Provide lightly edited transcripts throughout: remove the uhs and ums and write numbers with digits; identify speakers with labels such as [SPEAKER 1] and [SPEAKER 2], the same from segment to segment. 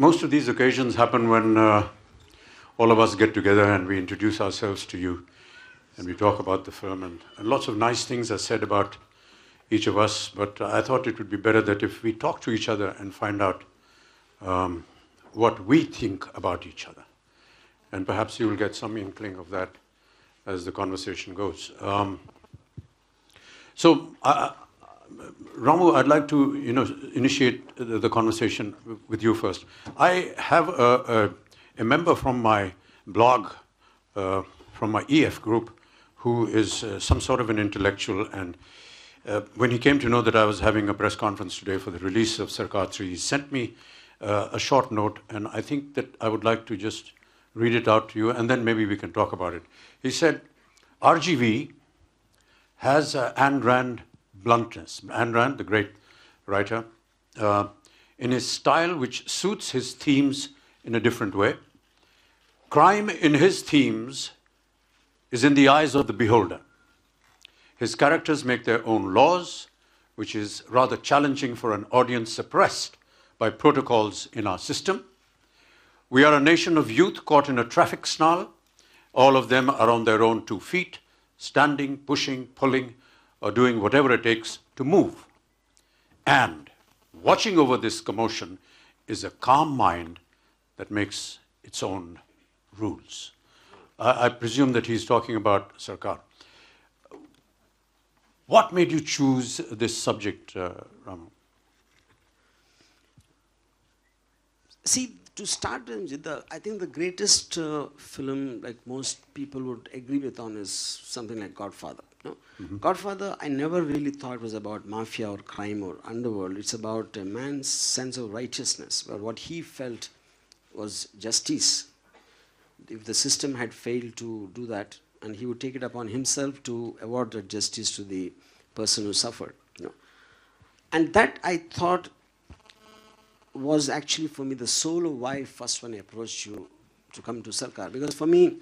[SPEAKER 1] most of these occasions happen when all of us get together and we introduce ourselves to you and we talk about the film, and lots of nice things are said about each of us, but I thought it would be better that if we talk to each other and find out what we think about each other. And perhaps you will get some inkling of that as the conversation goes. Ramu, I'd like to initiate the conversation with you first. I have a member from my blog, from my EF group, who is some sort of an intellectual, and when he came to know that I was having a press conference today for the release of Sarkar 3, he sent me a short note, and I think that I would like to just read it out to you, and then maybe we can talk about it. He said, RGV has Ayn Rand bluntness. Ayn Rand, the great writer, in his style which suits his themes in a different way. Crime in his themes is in the eyes of the beholder. His characters make their own laws, which is rather challenging for an audience suppressed by protocols in our system. We are a nation of youth caught in a traffic snarl. All of them are on their own 2 feet, standing, pushing, pulling, or doing whatever it takes to move. And watching over this commotion is a calm mind that makes its own rules. I presume that he's talking about Sarkar. What made you choose this subject, Ramu?
[SPEAKER 2] See, to start with, I think the greatest film, like most people would agree with on, is something like Godfather. No? Mm-hmm. Godfather, I never really thought was about mafia or crime or underworld. It's about a man's sense of righteousness, where what he felt was justice. If the system had failed to do that, and he would take it upon himself to award that justice to the person who suffered. And that, I thought, was actually for me the soul of why first when I approached you to come to Sarkar. Because for me,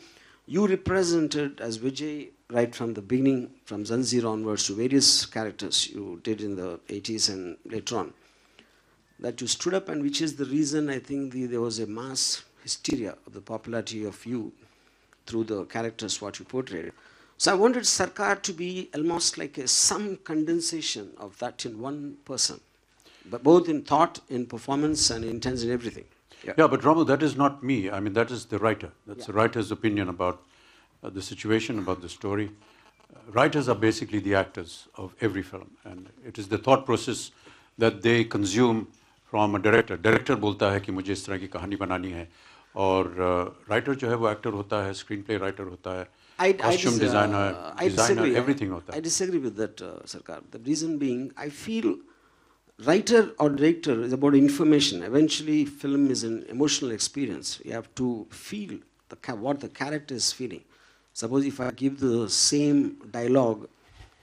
[SPEAKER 2] you represented as Vijay right from the beginning, from Zanjeer onwards to various characters you did in the 80s and later on, that you stood up, and which is the reason I think there was a mass hysteria of the popularity of you through the characters what you portrayed. So I wanted Sarkar to be almost like some condensation of that in one person, but both in thought, in performance, and intent in everything.
[SPEAKER 1] Yeah, but Ramu, that is not me. I mean, that is the writer. That's the writer's opinion about the situation, about the story. Writers are basically the actors of every film, and it is the thought process that they consume from a director. Director बोलता है कि मुझे इस तरह की कहानी बनानी है, और writer जो है वो actor होता है, screenplay writer होता है, costume designer, everything होता है.
[SPEAKER 2] I disagree with that, Sarkar. The reason being, I feel writer or director is about information. Eventually, film is an emotional experience. You have to feel what the character is feeling. Suppose if I give the same dialogue,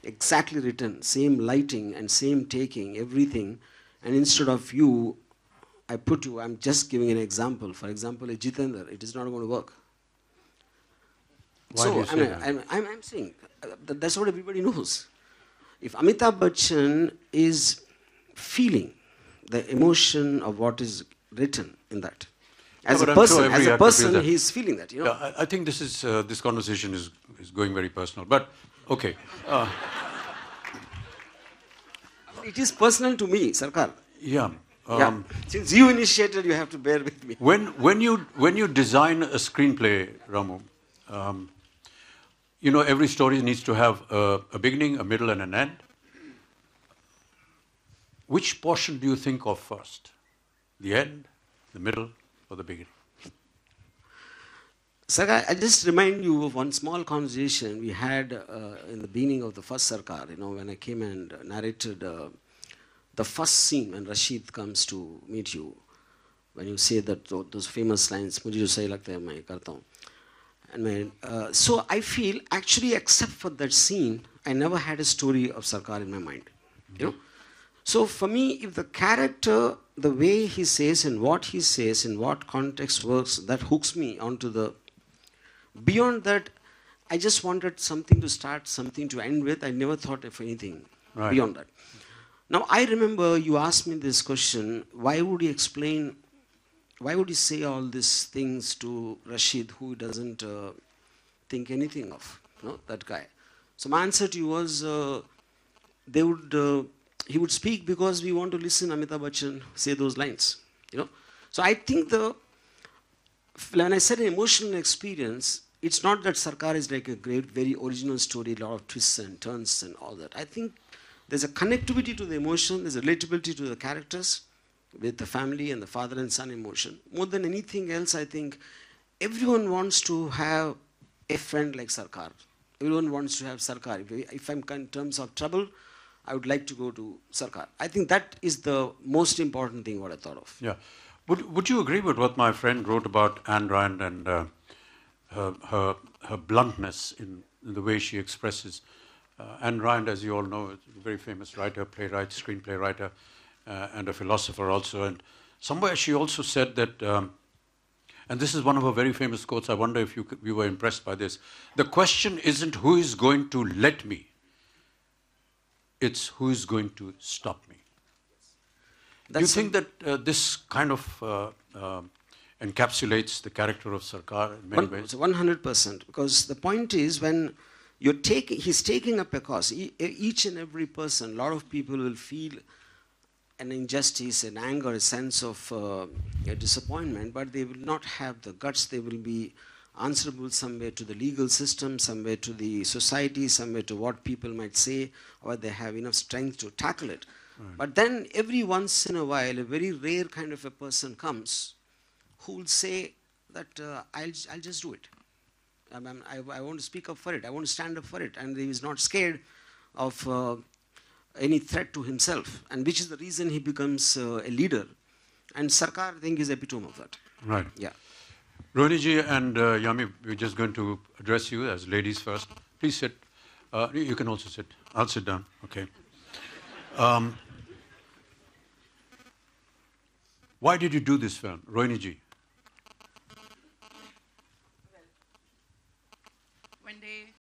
[SPEAKER 2] exactly written, same lighting and same taking, everything, and instead of you, I put you, I'm just giving an example. For example, a Jitendra, it is not going to work.
[SPEAKER 1] Why do you say that?
[SPEAKER 2] I'm saying, that's what everybody knows. If Amitabh Bachchan is feeling the emotion of what is written in that, as a person, he is feeling that.
[SPEAKER 1] Yeah, I think this conversation is going very personal. But okay,
[SPEAKER 2] it is personal to me, Sarkar.
[SPEAKER 1] Yeah.
[SPEAKER 2] Since you initiated, you have to bear with me.
[SPEAKER 1] When you design a screenplay, Ramu, every story needs to have a beginning, a middle, and an end. Which portion do you think of first? The end, the middle, or the beginning?
[SPEAKER 2] Sarkar, I just remind you of one small conversation we had in the beginning of the first Sarkar, when I came and narrated the first scene when Rashid comes to meet you, when you say that those famous lines, "Mujhe jo sahi lagta hai, main karta hu." And so I feel, actually, except for that scene, I never had a story of Sarkar in my mind. So for me, if the character, the way he says and what he says, in what context works, that hooks me onto the... Beyond that, I just wanted something to start, something to end with. I never thought of anything beyond that. Now, I remember you asked me this question, why would you explain why would he say all these things to Rashid, who he doesn't think anything of, that guy? So my answer to you was, he would speak because we want to listen Amitabh Bachchan say those lines, So I think when I said an emotional experience, it's not that Sarkar is like a great, very original story, a lot of twists and turns and all that. I think there's a connectivity to the emotion, there's a relatability to the characters with the family and the father and son emotion. More than anything else, I think everyone wants to have a friend like Sarkar. Everyone wants to have Sarkar. If I'm in terms of trouble, I would like to go to Sarkar. I think that is the most important thing what I thought of.
[SPEAKER 1] Yeah. Would you agree with what my friend wrote about Anne Rand and her bluntness in the way she expresses? Anne Rand, as you all know, is a very famous writer, playwright, screenplay writer, and a philosopher also. And somewhere she also said that, and this is one of her very famous quotes, I wonder if you were impressed by this. The question isn't who is going to let me, it's who is going to stop me. Do you think that this kind of encapsulates the character of Sarkar in many ways?
[SPEAKER 2] 100%. Because the point is, when he's taking up a cause, each and every person, a lot of people will feel an injustice, an anger, a sense of a disappointment, but they will not have the guts. They will be answerable somewhere to the legal system, somewhere to the society, somewhere to what people might say, or they have enough strength to tackle it. Right. But then every once in a while, a very rare kind of a person comes who will say that I'll just do it. I want to speak up for it. I want to stand up for it. And he is not scared of any threat to himself, and which is the reason he becomes a leader. And Sarkar, I think, is the epitome of that.
[SPEAKER 1] Right.
[SPEAKER 2] Yeah.
[SPEAKER 1] Ronit and Yami, we're just going to address you as ladies first. Please sit. You can also sit. I'll sit down. Okay. Why did you do this film, Ronit?